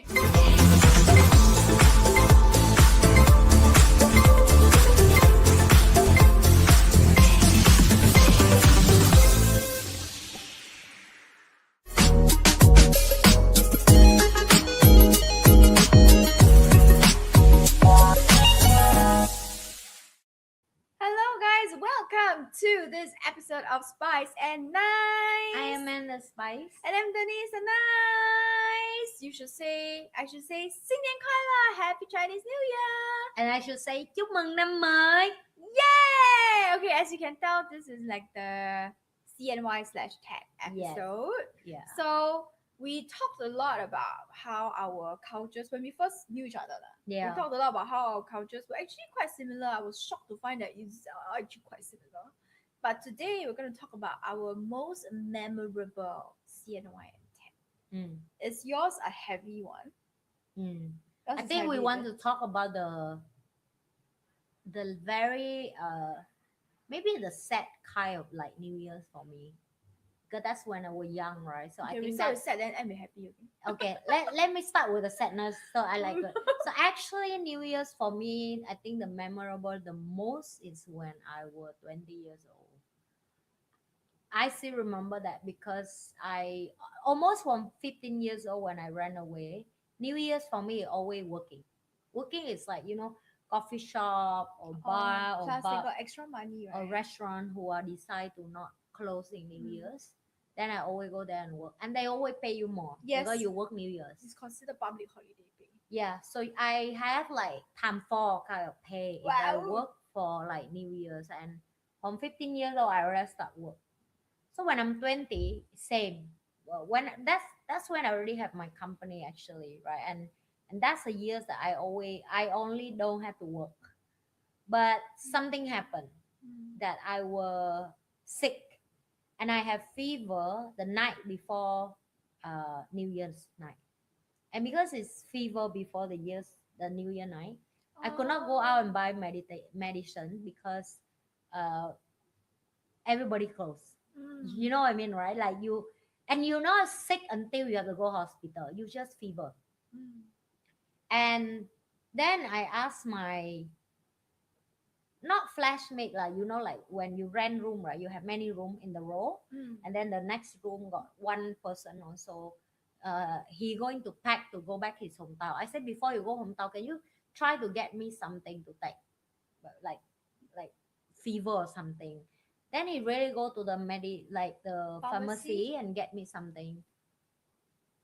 Enjoy! Hello, guys. Welcome to this episode of Spice and Nice. I am Amanda Spice. And I'm Denise and Nice. I should say, 新年快乐, Happy Chinese New Year. And I should say chúc mừng năm mới. Yay! Okay, as you can tell, this is like the CNY / tag episode. Yeah. So we talked a lot about how our cultures, when we first knew each other, Yeah. we talked a lot about how our cultures were actually quite similar. I was shocked to find that it's actually quite similar. But today we're going to talk about our most memorable CNY and tag. Is yours a heavy one? Yours I is think we heavy, want is to it? talk about the very maybe the sad kind of like New Year's for me. Because that's when I was young, right? So Okay, I we think start that with sad, then end with happy. Okay. okay. let me start with the sadness. So I like it. So actually New Year's for me, I think the memorable the most is when I was 20 years old. I still remember that because I almost from 15 years old when I ran away. New Year's for me always working. Working is like coffee shop or bar or Plus they bar got extra money, or right? restaurant who are decide to not close in New Mm. Year's. Then I always go there and work, and they always pay you more Yes. because you work New Year's. It's considered public holiday pay. Yeah, so I have like time for kind of pay if I Wow. work for like New Year's, and from 15 years old I already start work. So when I'm 20, same. Well, when that's when I already have my company actually, right? And that's the years that I only don't have to work. But something happened that I was sick and I have fever the night before New Year's night. And because it's fever before the New Year night, I could not go out and buy medicine because uh, everybody closed. You know what I mean, right? Like and you're not sick until you have to go hospital. You just fever. And then I asked my not flashmate, like like when you rent room, right? You have many room in the row, and then the next room got one person also. He going to pack to go back his hometown. I said before you go hometown, can you try to get me something to take, but like fever or something. Then he really go to the like the pharmacy and get me something.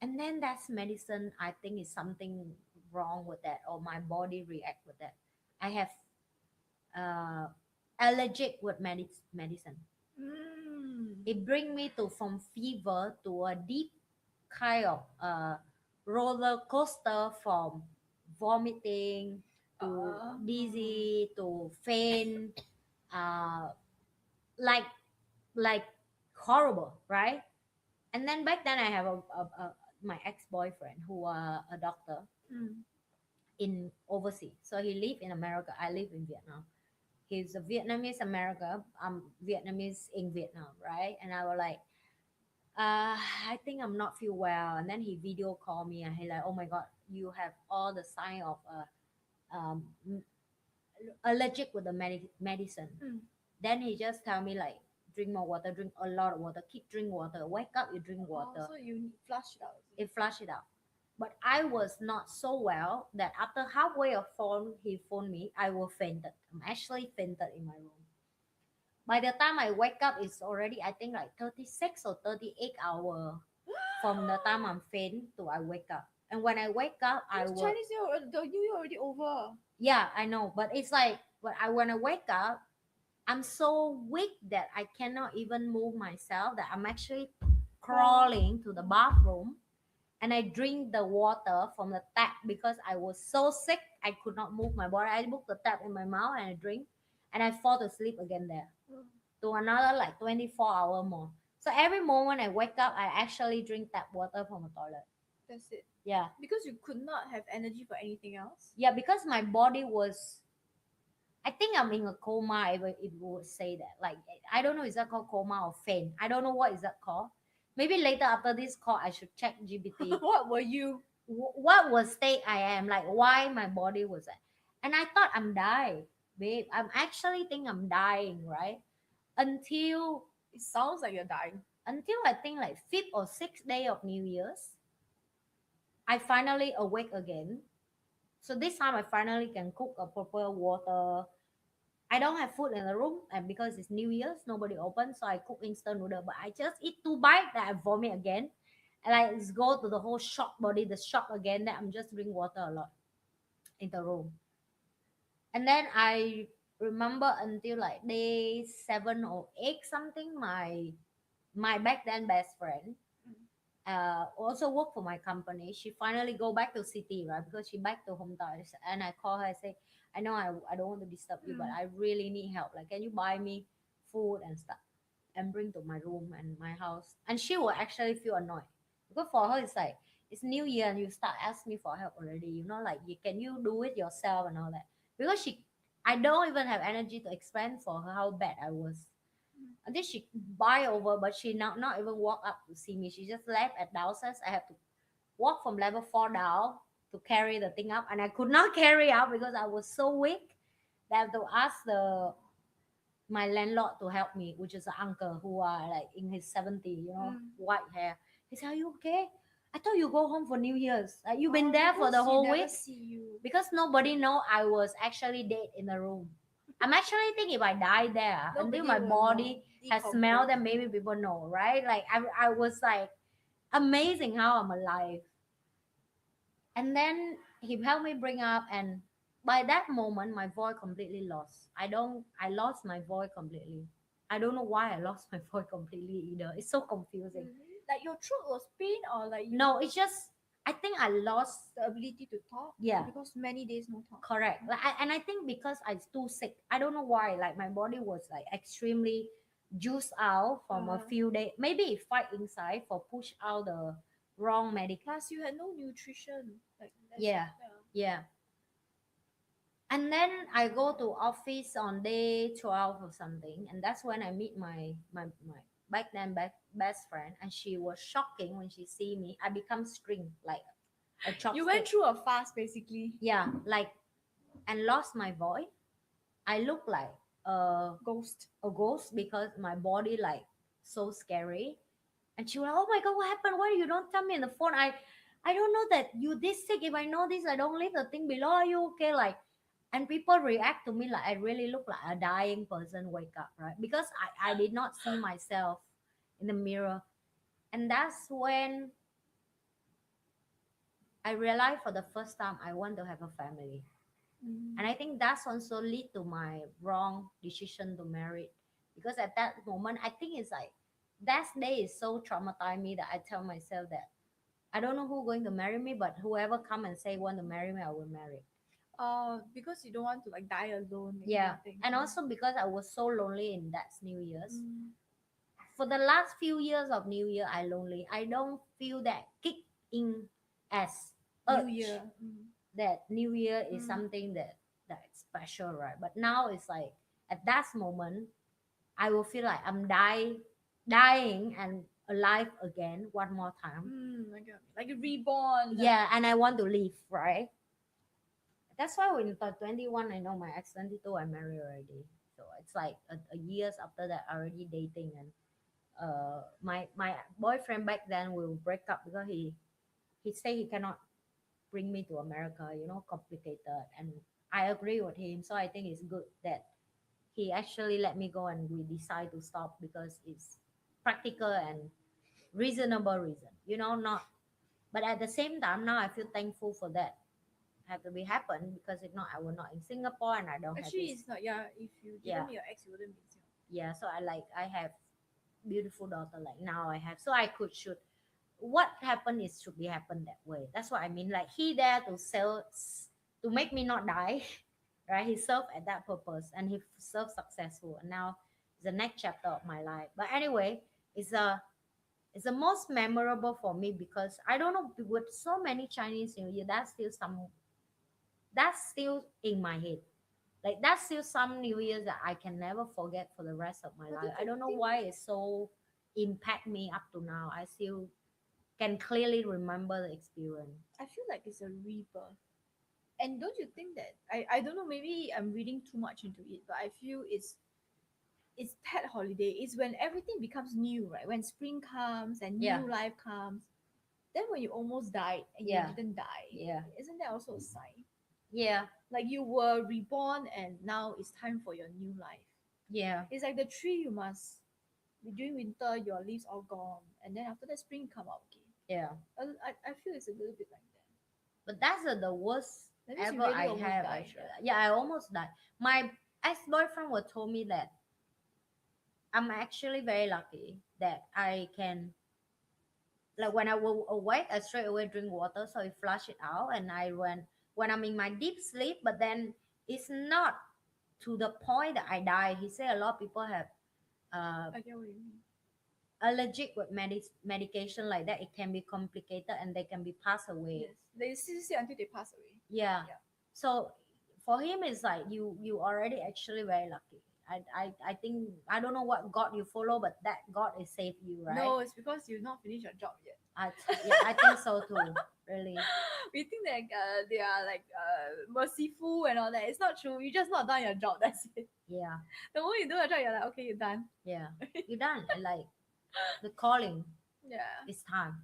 And then that's medicine. I think is something wrong with that, or my body react with that. I have uh, allergic with medicine. It bring me to from fever to a deep kind of roller coaster from vomiting to dizzy to faint, uh, like like horrible, right? And then back then I have my ex-boyfriend who a doctor in overseas. So he live in America. I live in Vietnam. He's a Vietnamese America. I'm Vietnamese in Vietnam, right? And I was like, I think I'm not feel well. And then he video call me and he like, oh my god, you have all the sign of um, allergic with the medicine. Then he just tell me like, drink more water, drink a lot of water, keep drink water. Wake up, you drink water. So you flush it out. It flush it out. But I was not so well that after halfway of he phoned me, I will fainted. I'm actually fainted in my room. By the time I wake up, it's already I think like 36 or 38 hours from the time I'm faint to I wake up. And when I wake up, I will Chinese New Year, the New Year already over. yeah, I know, but it's like when I wake up, I'm so weak that I cannot even move myself. That I'm actually crawling to the bathroom, and I drink the water from the tap because I was so sick I could not move my body. I put the tap in my mouth and I drink, and I fall asleep again there to another like 24-hour more. So every moment I wake up, I actually drink tap water from the toilet. That's it. Yeah, Because you could not have energy for anything else. yeah, because my body was. I think I'm in a coma. If it would say that, like I don't know, is that called coma or faint? I don't know what is that called. Maybe later after this call, I should check GPT. What were you? what was state I am, like why my body was at. And I thought I'm dying, babe. I'm actually think I'm dying, right? Until It sounds like you're dying. I think like fifth or sixth day of New Year's, I finally awake again. So this time I finally can cook a proper water. I don't have food in the room, and because it's New Year's, nobody open, so I cook instant noodle. But I just eat two bites, that I vomit again, and I just go to the whole shock body, the shock again. That I'm just drink water a lot in the room, and then I remember until like day 7 or 8 something. My back then best friend, also work for my company. She finally go back to city, right? Because she back to hometown. And I call her, I say, I know I don't want to disturb you, but Mm. I really need help. Like, can you buy me food and stuff and bring to my room and my house? And she will actually feel annoyed because for her it's like it's New Year and you start asking me for help already. You know, like can you do it yourself and all that? Because I don't even have energy to explain for her how bad I was. I think she buy over, but she not even walk up to see me. She just left at downstairs. I have to walk from level 4 down to carry the thing up, and I could not carry up because I was so weak that I have to ask the my landlord to help me, which is an uncle who are like in his 70, Mm. white hair. He said, "Are you okay? I thought you go home for New Year's. Like you've been Oh, there for the because you whole never week." see you. Because nobody know I was actually dead in the room. I'm actually thinking if I die there until Nobody my will know. body has smelled, Decompose. then maybe people know, right? Like I was like amazing how I'm alive. And then he helped me bring up, and by that moment my voice completely lost. I lost my voice completely. I don't know why I lost my voice completely either. It's so confusing. Really? Like your throat was pain or like you No, it's just I think I lost. the ability to talk Yeah, because many days no talk. correct. Like, and I think because I was too sick, I don't know why. Like my body was like extremely juiced out from a Uh-huh. few days. Maybe it fight inside for push out the wrong medic. Plus you had no nutrition. Like that's Yeah, yeah. And then I go to office on day 12 or something, and that's when I meet my back then best friend, and she was shocking when she see me. I become string like a You went chopstick. through a fast basically. Yeah, like and lost my voice. I look like a Ghost. a ghost because my body like so scary. And she was like, "Oh my god, what happened? Why you don't tell me on the phone? I don't know that you this sick. If I know this, I don't leave the thing below. Are you okay?" Like, and people react to me like I really look like a dying person wake up, right? Because I did not see myself in the mirror. And that's when I realized for the first time I want to have a family. And Mm. I think that's also lead to my wrong decision to marry. Because at that moment, I think it's like that day is so traumatized me that I tell myself that I don't know who going to marry me, but whoever come and say want to marry me, I will marry. Because you don't want to like die alone, that kind Yeah. of thing. And also because I was so lonely in that New Year's. Mm. For the last few years of New Year, I lonely. I don't feel that kick in as New urge Year. Mm. that New Year is Mm. something that's special, right? But now it's like at that moment, I will feel like I'm dying and alive again one more time. Like a reborn. Yeah, and I want to live, right? That's why when 21, I know my ex 22, I married already. So it's like a years after that, already dating, and my boyfriend back then will break up because he say he cannot bring me to America, complicated. And I agree with him. So I think it's good that he actually let me go and we decide to stop because it's practical and reasonable reason, not. But at the same time, now I feel thankful for that have to be happen because if not, I will not in Singapore and I don't have Actually, this. it's not. Yeah, if you Yeah, didn't meet your ex, you wouldn't meet him. yeah. So I have beautiful daughter like now I have, so I could shoot what happened is should be happen that way. That's what I mean. Like he there to sell to make me not die, right? He served at that purpose and he served successful. And now it's the next chapter of my life. But anyway, it's a it's the most memorable for me because I don't know with so many Chinese New Year, that's still in my head. Like that's still some New Year's that I can never forget for the rest of my But life. don't I you don't know think? why it so impact me up to now. I still can clearly remember the experience. I feel like it's a rebirth. And don't you think that I don't know, maybe I'm reading too much into it, but I feel it's that holiday. It's when everything becomes new, right? When spring comes and Yeah, new life comes. Then when you almost died and you yeah, didn't die, yeah, isn't that also a sign? yeah, Like you were reborn and now it's time for your new life. yeah, It's like the tree, you must during winter your leaves all gone and then after that spring come out again. yeah. I feel it's a little bit like that. But that's the worst That means you ever really I almost have died. actually. Yeah, I almost died. My ex-boyfriend would told me that I'm actually very lucky that I can, like when I will awake, I straight away drink water, so I flush it out, and I when I'm in my deep sleep, but then it's not to the point that I die. He said a lot of people have uh I get what you mean. allergic with medication like that. It can be complicated and they can be passed away. Yes. They still see until they pass away. Yeah. Yeah. So for him, it's like you already actually very lucky. I think I don't know what God you follow, but that God is saved you, right? No, it's because you've not finished your job yet. Yeah, I think so too. Really. We think that they are like merciful and all that. It's not true. You just not done your job. That's it. Yeah, The moment you do your job, you're like, okay, you're done. yeah. You done. Like the calling Yeah. is time.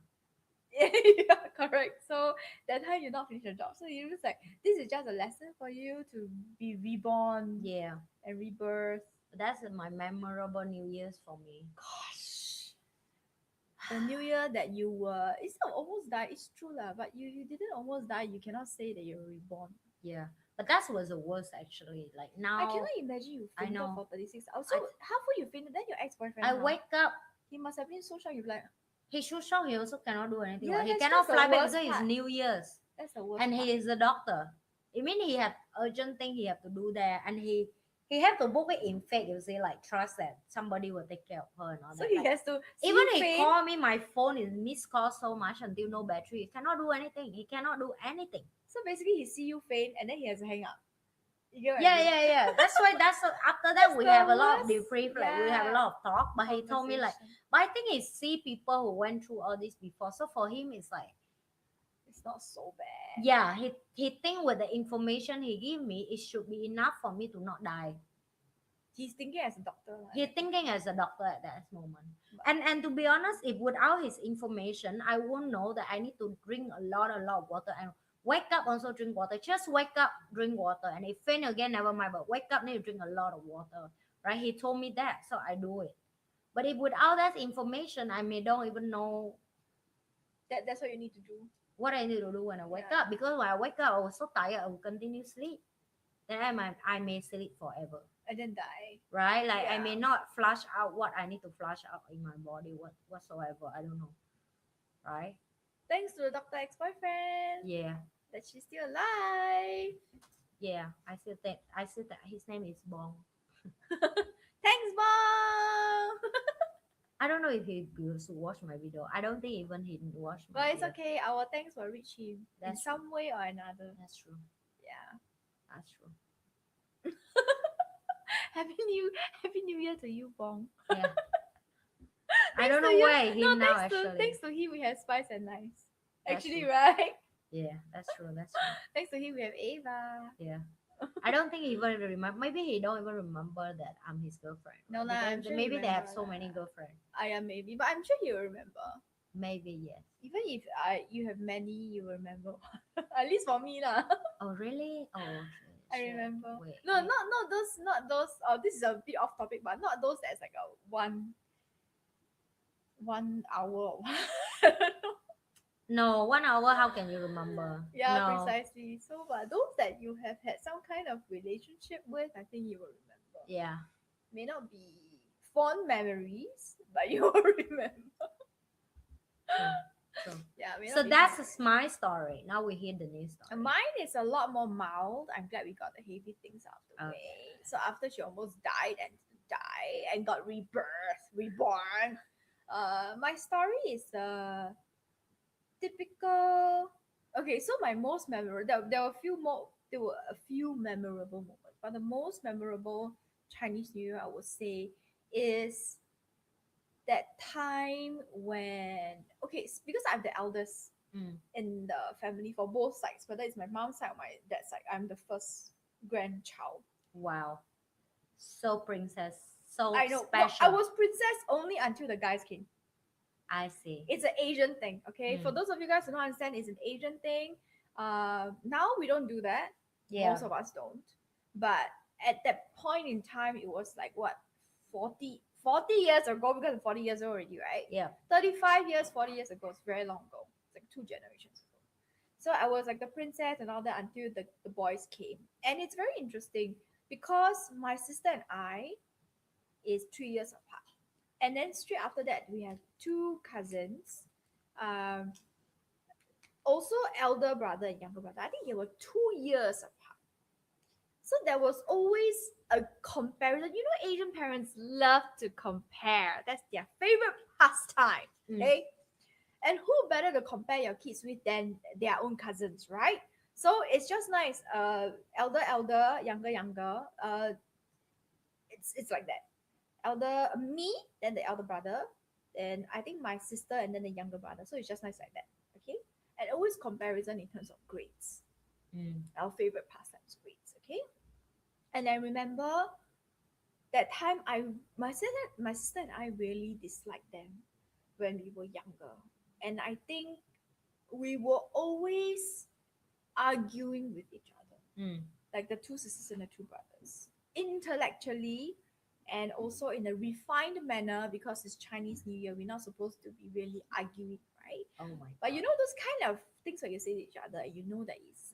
Yeah, correct. So that time you not finish your job. So you just like this is just a lesson for you to be reborn Yeah. and rebirth. That's my memorable New Year's for me. Gosh. The new year that you were it's not almost die, it's true lah, but you didn't almost die, you cannot say that you're reborn. Yeah. But that was the worst actually. Like I now cannot imagine you I fainted know. for 36 hours. So I how come you fainted? Then your ex-boyfriend I how? wake up. He must have been so shocked. You like, He should show he also cannot do anything. yeah, He that's cannot the fly back worst because it's part. New Year's. That's the worst And part. he is a doctor. It mean he have urgent thing he have to do there, and he have to book it in fact. You see, like trust that somebody will take care of her and all So that. he Like, has to see even you he faint. call me, my phone is missed call so much until no battery. He cannot do anything. He cannot do anything. So basically, he see you faint and then he has to hang up. You get what I Yeah, mean? yeah, yeah. That's why. After that That's we the have a lot of worst. debrief. Like we have a Yeah. lot of talk. But he told me like, Conversation. but I think he see people who went through all this before. So for him, it's like, It's not so bad. yeah, he think with the information he give me, it should be enough for me to not die. He's thinking as a doctor. He thinking as a doctor at that moment. But- And to be honest, if without his information, I won't know that I need to drink a lot of water and wake up also drink water. Just wake up, drink water, and if faint again, never mind. But wake up, need to drink a lot of water, right? He told me that, so I do it. But if without that information, I may don't even know that's what you need to do. what I need to do when I wake Yeah. up. Because when I wake up, I was so tired, I will continue sleep. Then I may sleep forever. And then die. Right? Like I Yeah. may not flush out what I need to flush out in my body, whatsoever. I don't know. Right? Thanks to the doctor ex-boyfriend Yeah. that she's still alive. Yeah. I said that his name is Bong. Thanks, mom. I don't know if he used to watch my video. I don't think even he watched my But it's video. okay. Our thanks will reach him in That's some way or another. That's true. Yeah. That's true. Happy New Year to you, Bong. Yeah. I don't to know you. where him now thanks actually. thanks to him we have Spice and Nice. That's Actually, true. right? Yeah, that's true. That's true. Thanks to him we have Ava. Yeah. I don't think he even remember. Maybe he don't even remember that I'm his girlfriend. No lah, I'm Because sure he maybe they have remember so lah. many girlfriends. I am maybe, but I'm sure you will remember. Maybe yes. Even if you have many, you will remember. At least for me lah. Oh really? Oh okay. I Shit. remember. Wait, No, I- not those. Oh, this is a bit off topic, but not those that's like a 1 hour. No, 1 hour. How can you remember? Yeah, No. precisely. So, but those that you have had some kind of relationship with, I think you will remember. Yeah. May not be fond memories, but you will remember. True. Yeah. May So not be that's fond my story. Now we hear the new story. Mine is a lot more mild. I'm glad we got the heavy things out of the Okay. way. So after she almost died and got reborn. My story is typical. Okay, so my most memorable. There were a few more. There were a few memorable moments, but the most memorable Chinese New Year I would say is that time when, okay, because I'm the eldest in the family for both sides, whether it's my mom's side or my dad's side, I'm the first grandchild. Wow. So princess, so I know. Well, I special. was princess only until the guys came. I see. It's an Asian thing, okay? For those of you guys who don't understand, it's an Asian thing. Now we don't do that. Yeah. Most of us don't. But at that point in time, it was like what, 40 years ago, because I'm 40 years old already, right? Yeah. 35 years, 40 years ago, it's very long ago. It's like two generations ago. So I was like the princess and all that until the boys came. And it's very interesting because my sister and I is 3 years apart. And then straight after that, we have two cousins. Um, Also elder brother and younger brother. I think they were 2 years apart. So there was always a comparison. You know, Asian parents love to compare. That's their favorite pastime. Okay. And who better to compare your kids with than their own cousins, right? So it's just nice. Elder, younger. It's like that. Elder me, then the elder brother, then I think my sister, and then the younger brother. So it's just nice like that. Okay. And always comparison in terms of grades. Our favorite pastimes grades. Okay. And I remember that time my sister and I really disliked them when we were younger. And I think we were always arguing with each other. Like the two sisters and the two brothers. Intellectually and also in a refined manner, because it's Chinese New Year, we're not supposed to be really arguing, right? Oh my. But you know those kind of things where you say to each other, you know that it's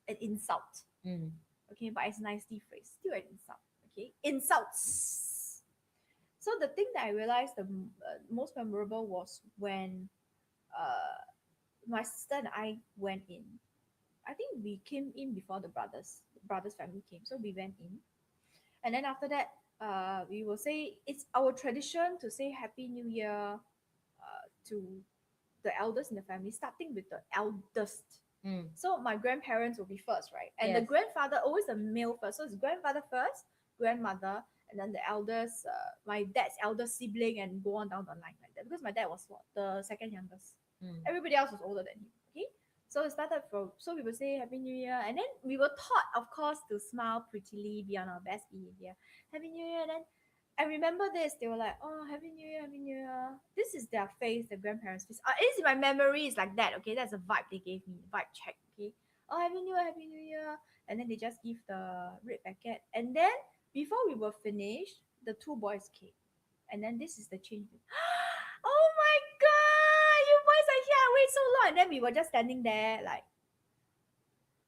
an insult. Okay, but it's nicely phrased. Still an insult. Okay, insults. So the thing that I realized the most memorable was when uh, my sister and I went in. I think we came in before the brothers family came, so we went in, and then after that, we will say it's our tradition to say Happy New Year to the elders in the family, starting with the eldest. So my grandparents will be first, right? And the Yes. grandfather, always the male first. So it's grandfather first, grandmother, and then the eldest, my dad's eldest sibling, and go on down the line like that. Because my dad was what, the second youngest. Everybody else was older than him. Okay. So it started from, so we would say Happy New Year, and then we were taught, of course, to smile prettily, be on our best behavior. Happy New Year, and then I remember this. They were like, "Oh, Happy New Year, Happy New Year." This is their face, the grandparents' face. At least in my memory, it's like that. Okay, that's a vibe they gave me. Vibe check. Okay. Oh, Happy New Year, Happy New Year. And then they just give the red packet. And then before we were finished, the two boys came. And then this is the change. Oh my god, you boys are here. I wait so long. And then we were just standing there like,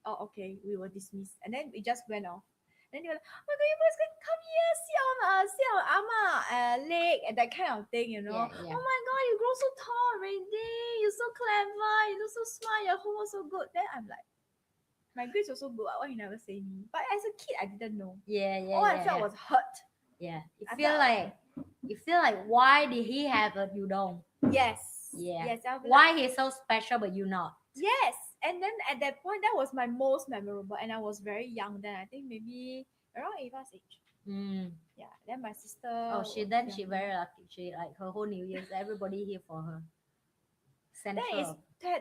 oh, okay, we were dismissed. And then we just went off. Then they were like, oh my god, you boys can come here, see our ama leg, and that kind of thing, you know. Yeah, yeah. Oh my god, you grow so tall already. You're so clever. You look so smart. Your homework so good. Then I'm like, my grades were so good. Why you never say me? But as a kid, I didn't know. Yeah, yeah, All I yeah, felt yeah. was hurt. Yeah. I felt You feel like why did he have it, you don't? yes, Yeah. yes. I'll be like, Why he's so special but you not? yes. And then at that point, that was my most memorable, and I was very young then. I think maybe around Ava's age. Yeah. Then my sister. Oh, she was then she younger. very lucky. She like her whole New Year's, everybody here for her. That is Central.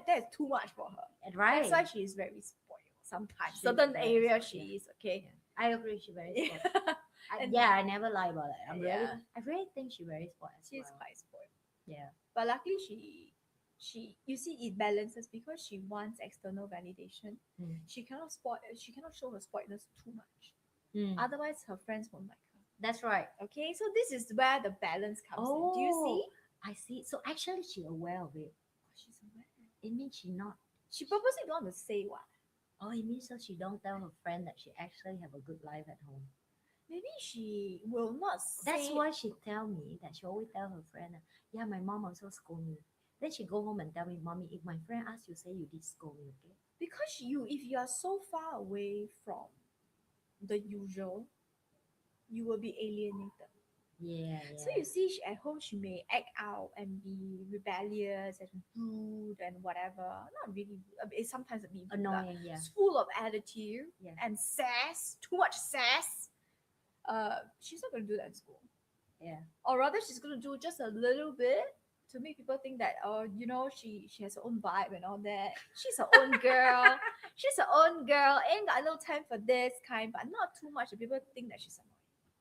that is too much for her. Right. That's why she is very spoiled sometimes. She's Certain very area spoiled, she yeah. is okay. I agree. She very spoiled. And Yeah, I never lie about it. Yeah. I really think she very spoiled as she's well. quite spoiled. Yeah. But luckily she you see it balances because she wants external validation. She cannot show her spoiledness too much. Otherwise her friends won't like her. That's right. Okay, so this is where the balance comes in. Do you see? I see. So actually, she aware of it. She's aware. It means she not. She purposely don't want to say what. Oh, it means so she don't tell her friend that she actually have a good life at home. Maybe she will not say. That's why she tell me that she always tell her friend, yeah, my mom also scold me. Then she go home and tell me, mommy, if my friend asks you, say you did scold me, okay? Because if you are so far away from the usual, you will be alienated. Yeah. So you see, at home she may act out and be rebellious and rude and whatever. Not really. It's sometimes a bit rude, annoying. Yeah. It's full of attitude Yeah. and sass. Too much sass. She's not gonna do that in school. Yeah. or rather she's going to do just a little bit to make people think that, oh, she has her own vibe and all that. She's her own girl. She's her own girl. Ain't got no time for this kind, but not too much. That people think that she's annoying.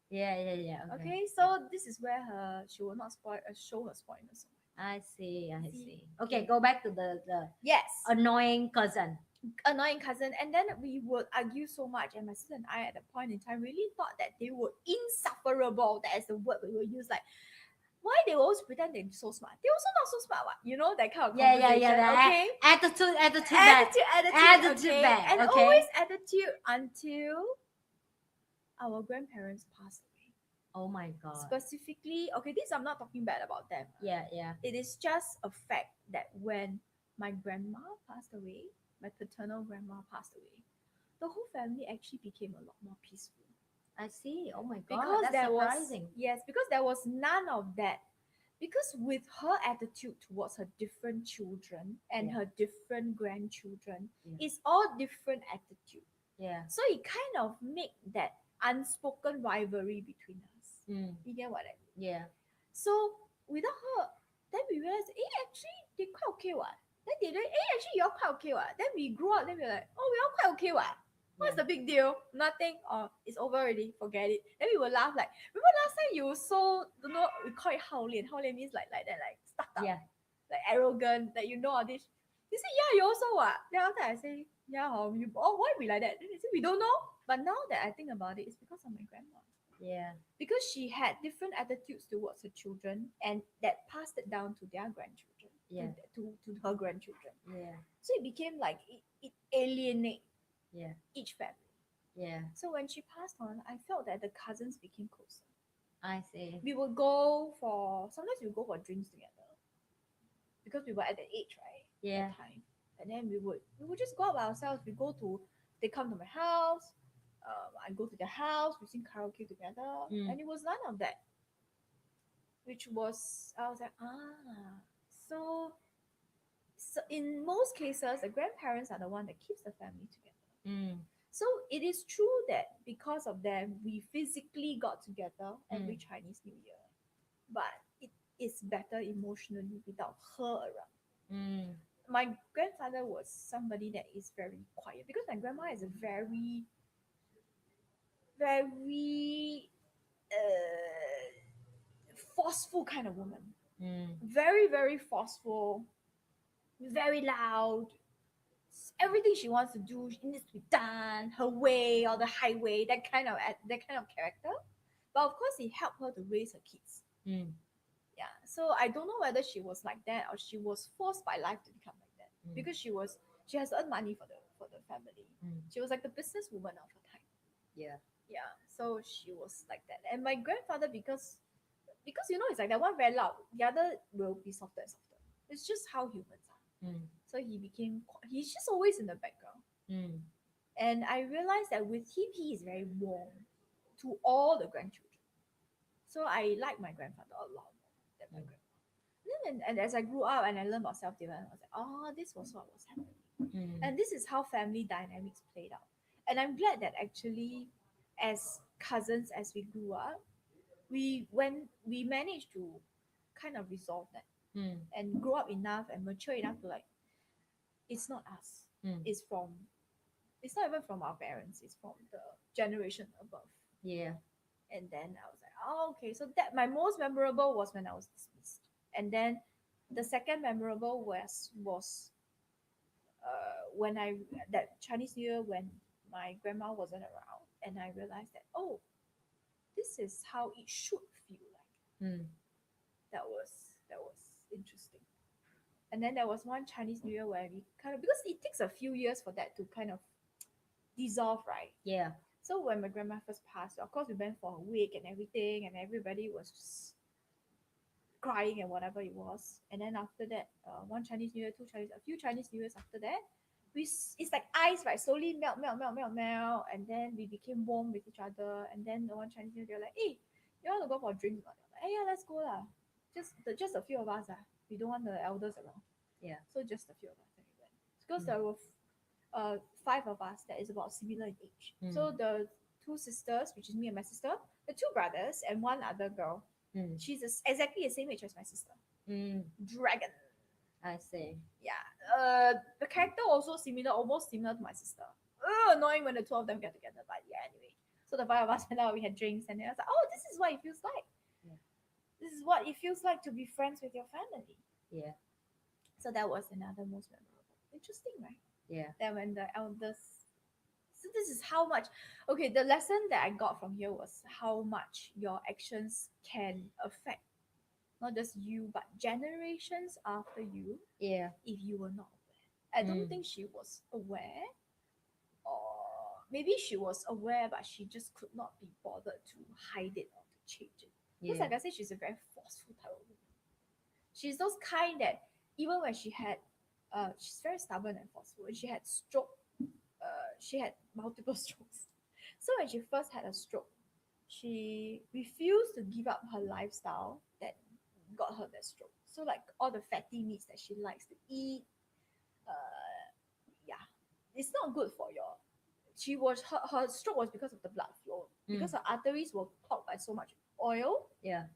Yeah, yeah, yeah. Okay. Okay, Yeah. so this is where she will not show her spoilness. I see. I See? see. Okay, go back to the Yes, annoying cousin. annoying cousin, and then we would argue so much, and my sister and I at that point in time really thought that they were insufferable. That is the word we will use. Like, why they always pretend they're so smart? They're also not so smart, what? That kind of Yeah, yeah, conversation. yeah. Okay, Attitude bad. Attitude okay, bad. and Okay. always attitude until our grandparents passed away. Oh my god. Specifically, okay, this I'm not talking bad about them. Yeah, yeah. It is just a fact that when my grandma passed away, my paternal grandma passed away, the whole family actually became a lot more peaceful. I see. Oh my god. Because That's there was, surprising. yes, because there was none of that. Because with her attitude towards her different children and Yeah. her different grandchildren, Yeah. it's all different attitude. Yeah. So it kind of make that unspoken rivalry between us. Mm. You get what I mean? Yeah. So without her, then we realized, actually they quite okay what. Then they like, actually you're quite okay what. Then we grew up, then we're like, oh, we're all quite okay what. What's the big deal? Nothing. Or it's over already. Forget it. Then we will laugh like, remember last time you were so, don't know, we call it 好脸. 好脸 means like that, like stuck up, Yeah. like arrogant, that all this. You say, yeah, you also what? Then after I say, yeah, why we like that? Then they say, we don't know. But now that I think about it, it's because of my grandma. Yeah. Because she had different attitudes towards her children, and that passed it down to their grandchildren. Yeah. To her grandchildren. Yeah. So it became like it alienate Yeah. each family. Yeah. So when she passed on, I felt that the cousins became closer. I see. We would go for, sometimes we would go for drinks together because we were at the age, right? Yeah. That time. And then we would just go out by ourselves. They come to my house. I go to their house. We sing karaoke together, and it was none of that. Which was, I was like, so in most cases, the grandparents are the one that keeps the family together. Mm. So it is true that because of them, we physically got together every Chinese New Year. But it is better emotionally without her around. Mm. My grandfather was somebody that is very quiet because my grandma is a very, very forceful kind of woman. Very, very forceful, very loud. Everything she wants to do, she needs to be done her way or the highway. That kind of character. But of course, it helped her to raise her kids. Mm. Yeah. So I don't know whether she was like that or she was forced by life to become like that because she has earned money for the family. She was like the businesswoman of her time. Yeah. Yeah. So she was like that. And my grandfather, because it's like that one very loud, the other will be softer and softer. It's just how humans are. So he's just always in the background. And I realized that with him, he is very warm to all the grandchildren. So I like my grandfather a lot more than my grandma. And as I grew up and I learned about self-development, I was like, oh, this was what was happening. And this is how family dynamics played out. And I'm glad that actually, as cousins, as we grew up, when we managed to kind of resolve that and grow up enough and mature enough to like, it's not us. It's not even from our parents. It's from the generation above. Yeah. And then I was like, oh, okay. So that my most memorable was when I was dismissed. And then the second memorable was when that Chinese New Year when my grandma wasn't around, and I realized that, oh, this is how it should feel like. That was interesting. And then there was one Chinese New Year where we kind of, because it takes a few years for that to kind of dissolve, right? Yeah. So when my grandma first passed, of course we went for a week and everything, and everybody was just crying and whatever it was. And then after that, one Chinese New Year, a few Chinese New Years after that, it's like ice, right? Slowly melt, melt, melt, melt, melt, and then we became warm with each other. And then the one Chinese New Year, they're like, "Hey, you want to go for a drink?" Like, hey, yeah, let's go lah. Just a few of us. We don't want the elders around. Yeah. So just a few of us. And we went. Because there were five of us that is about similar in age. So the two sisters, which is me and my sister, the two brothers, and one other girl. Mm. She's exactly the same age as my sister. Mm. Dragon. I see. Yeah. The character also similar, almost similar to my sister. Annoying when the two of them get together, but yeah, anyway. So the five of us went out, we had drinks, and then I was like, oh, this is what it feels like. Yeah. This is what it feels like to be friends with your family. Yeah. So that was another most memorable. Interesting, right? Yeah. That when the eldest. So this is how much. Okay, the lesson that I got from here was how much your actions can affect not just you but generations after you Yeah. if you were not aware. I don't Mm. think she was aware, or maybe she was aware but she just could not be bothered to hide it or to change it. Because Yeah. like I said, she's a very forceful type of woman. She's those kind that even when she had she's very stubborn and forceful. When she had stroke, she had multiple strokes. So when she first had a stroke, she refused to give up her lifestyle that got her that stroke. So like all the fatty meats that she likes to eat, yeah, it's not good for your. She was her stroke was because of the blood flow because Mm. her arteries were clogged by so much oil, Yeah.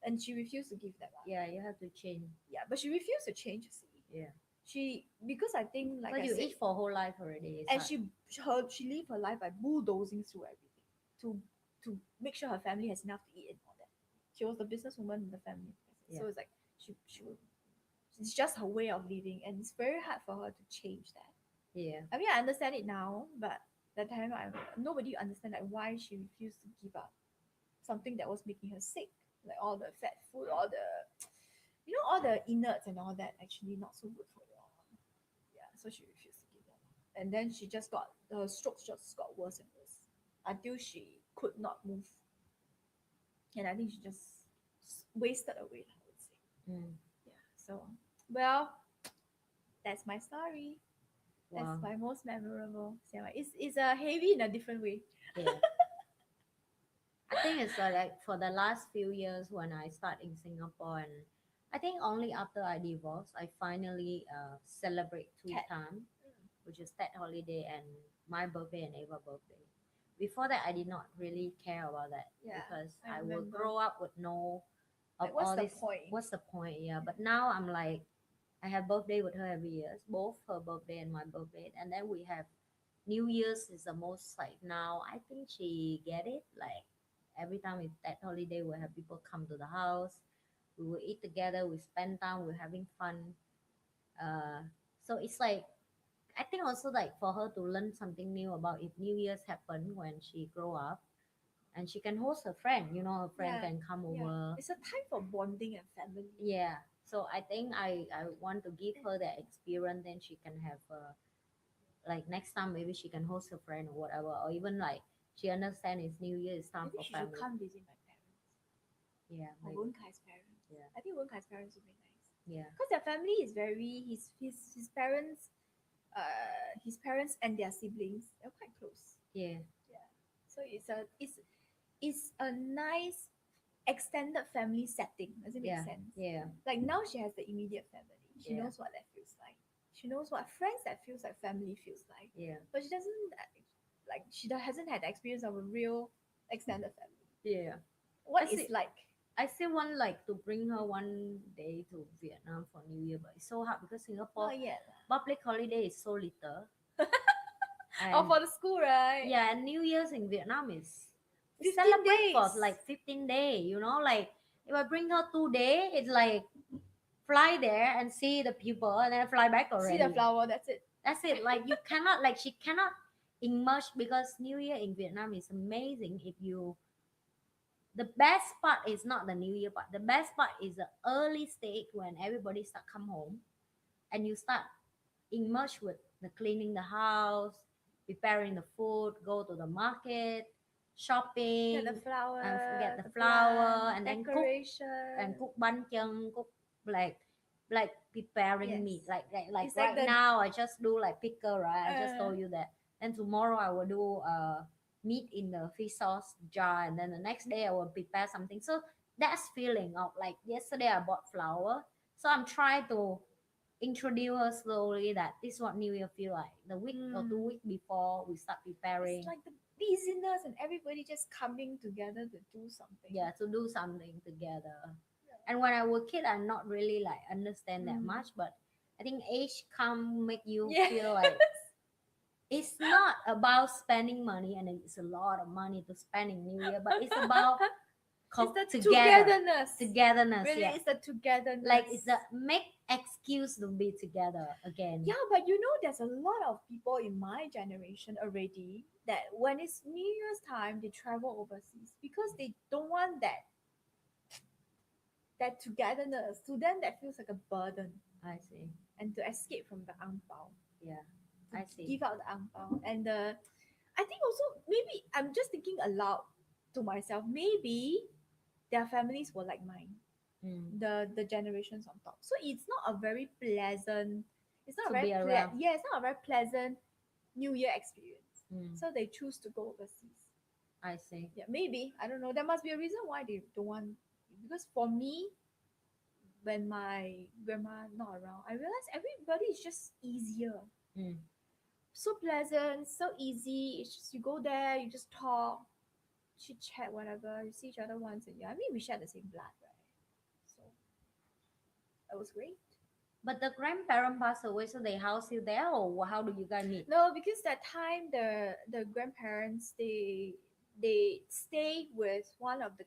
and she refused to give that up. Yeah. You have to change. Yeah, but she refused to change. You see, Yeah. she because I think like But I you said, eat for whole life already. It's and hard. she lived her life by bulldozing through everything to make sure her family has enough to eat and all that. She was the businesswoman in the family, Yeah. so it's like she would, it's just her way of living, and it's very hard for her to change that. Yeah. I mean, I understand it now, but that time nobody understand like why she refused to give up something that was making her sick, like all the fat food, all the all the innards and all that actually not so good for you. Yeah, so she refused to give that up. And then she just got her strokes just got worse and worse until she could not move. And I think she just wasted away, I would say. Mm. Yeah. So well, that's my story. That's Wow. my most memorable. CNY. It's a heavy in a different way. Yeah. I think it's like for the last few years when I start in Singapore, and I think only after I divorced I finally celebrate two Cat. times, which is that holiday and my birthday and Ava birthday. Before that, I did not really care about that Yeah, because I I will remember. grow up with no of Like, what's all the this. point? What's the point? Yeah, but now I'm like, I have birthday with her every year, both her birthday and my birthday, and then we have New Year's is the most like now. I think she get it. Like every time it's that holiday, we have people come to the house. We will eat together. We spend time. We're having fun. Uh, so it's like I think also like for her to learn something new about if New Year's happen when she grow up, and she can host her friend. You know, her friend Yeah, can come yeah. over. It's a time for bonding and family. Yeah. So I think I want to give her that experience. Then she can have like next time maybe she can host her friend or whatever, or even like she understand it's New Year, it's time Maybe for she should family. come visit my parents Yeah, or maybe. Wen Kai's parents. Yeah. I think Wen Kai's parents would be nice Yeah. because their family is very his parents, his parents and their siblings they're quite close. Yeah. Yeah, so it's a nice extended family setting. Does it make Yeah. sense? Yeah. Like now she has the immediate family. She Yeah. knows what that feels like. She knows what friends that feels like family feels like. Yeah. But she doesn't like hasn't had the experience of a real extended family. Yeah. What I it's see. like. I still want like to bring her one day to Vietnam for New Year, but it's so hard because Singapore Not yet. public holiday is so little. Oh, And for the school, right? yeah, and New Year's in Vietnam is we 15 celebrate for days. like 15 days, you know, like if I bring her 2 day, it's like fly there and see the people and then fly back See the already. flower, that's it. That's it. Like you cannot like she cannot immerse because New Year in Vietnam is amazing if you the best part is not the New Year part. The best part is the early stage when everybody start come home and you start immerse with the cleaning the house, preparing the food, go to the market, Get the shopping, and get flower, the the flour, plant, and then decoration. cook bánh chưng, cook like preparing Yes. meat. Like It's like right the now, I just do like pickle, right? I just told you that. And tomorrow I will do meat in the fish sauce jar, and then the next day I will prepare something. So that's feeling of like yesterday I bought flour, so I'm trying to introduce her slowly that this is what New Year feel like. The week or 2 weeks before we start preparing. It's like the busyness and everybody just coming together to do something. Yeah, to do something together. And when I was a kid, I not really like understand that much, but I think age come make you feel like it's not about spending money, and it's a lot of money to spend in New Year, but it's about it's the togetherness. Really, yeah. it's the togetherness. Like it's the make excuse to be together again. Yeah, but you know, there's a lot of people in my generation already that when it's New Year's time, they travel overseas because they don't want that togetherness. To them, that feels like a burden. I see. And to escape from the ang pao. Yeah, I see. Give out the ang pao. And I think also, maybe I'm just thinking aloud to myself, maybe their families were like mine. The generations on top. So it's not a very pleasant, it's not To a very be around. it's not a very pleasant New Year experience. So they choose to go overseas. I see. Yeah, maybe. I don't know. There must be a reason why they don't want, because for me, when my grandma not around, I realized everybody is just easier. So pleasant, so easy. It's just you go there, you just talk, chit chat, whatever. You see each other once a year. I mean, we share the same blood, right? So it was great. But the grandparent passed away, so they house you there, or how do you guys meet? No, because that time the grandparents they stay with one of their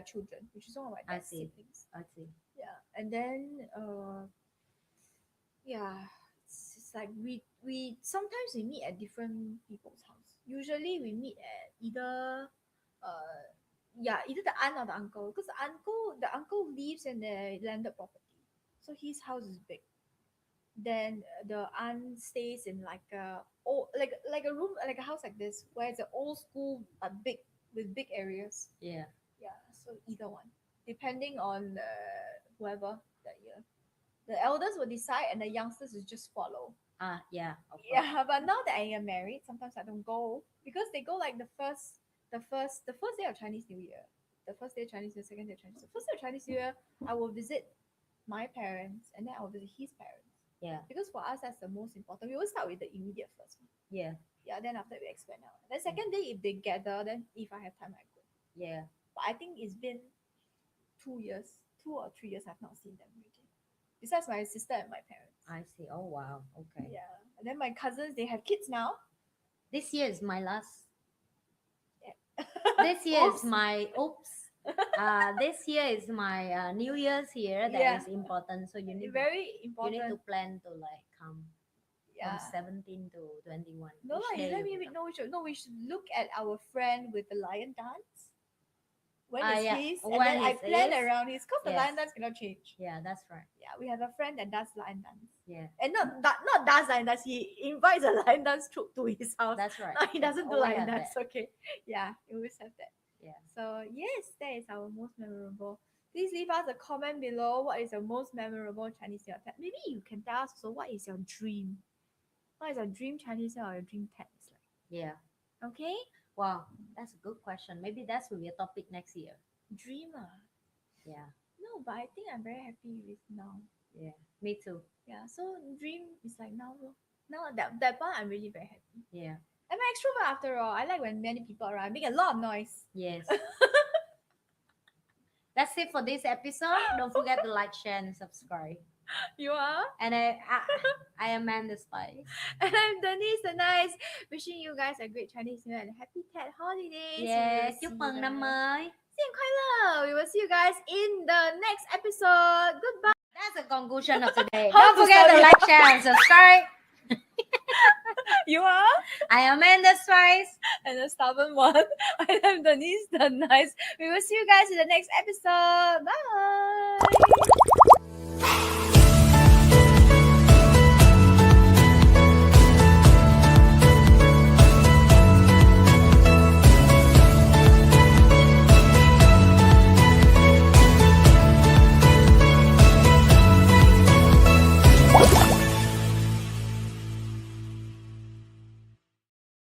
children, which is one of my dad's siblings. I see. Yeah, and then yeah, it's like we sometimes we meet at different people's house. Usually we meet at either either the aunt or the uncle, because the uncle lives in the landed property, so his house is big. Then the aunt stays in like a like a room, like a house like this, where it's an old school but big, with big areas. Yeah. So either one, depending on whoever that year. The elders will decide, and the youngsters will just follow. Yeah. Yeah, but now that I am married, sometimes I don't go, because they go like the first day of Chinese New Year, the first day of Chinese New Year, second day of Chinese New Year. First day of Chinese New Year, I will visit my parents, and then I will visit his parents. Yeah. Because for us, that's the most important. We always start with the immediate first. Yeah. Yeah, then after we expand out. Then second day, if they gather, then if I have time, I go. Yeah. But I think it's been 2 or 3 years I've not seen them already. Besides my sister and my parents. I see. Oh wow. Okay. Yeah. And then my cousins, they have kids now. This year is my last. Yeah. This year is my this year is my New Year's here. That is important. So you need very important. You need to plan to like come from 17 to 21. No, you let me know. We should look at our friend with the lion dance. When is his? And then I plan around his, because the lion dance cannot change. Yeah, that's right. Yeah, we have a friend that does lion dance. Yeah. And not does lion dance. He invites a lion dance troupe to his house. That's right. No, he doesn't do lion dance. Okay. Yeah, we always have that. Yeah. So yes, that is our most memorable. Please leave us a comment below. What is your most memorable Chinese New Year pet? Maybe you can tell us also, what is your dream? What is your dream Chinese New Year or your dream pet? Yeah. Okay. Wow, that's a good question. Maybe that will be a topic next year. Dreamer. Yeah. No, but I think I'm very happy with now. Yeah, me too. Yeah, so dream is like now. Now that part, I'm really very happy. Yeah. I'm an extrovert after all. I like when many people around. I make a lot of noise. Yes. That's it for this episode. Don't forget to like, share, and subscribe. You are? And I am Amanda Spice. And I'm Denise the Nice. Wishing you guys a great Chinese New Year and happy Tet holidays. Yeah, chúc mừng năm mới. 新年快乐. We will see you guys in the next episode. Goodbye. That's the conclusion of today. Don't forget to like, share, and subscribe. You are? I am Amanda Spice. And the stubborn one. I am Denise the Nice. We will see you guys in the next episode. Bye.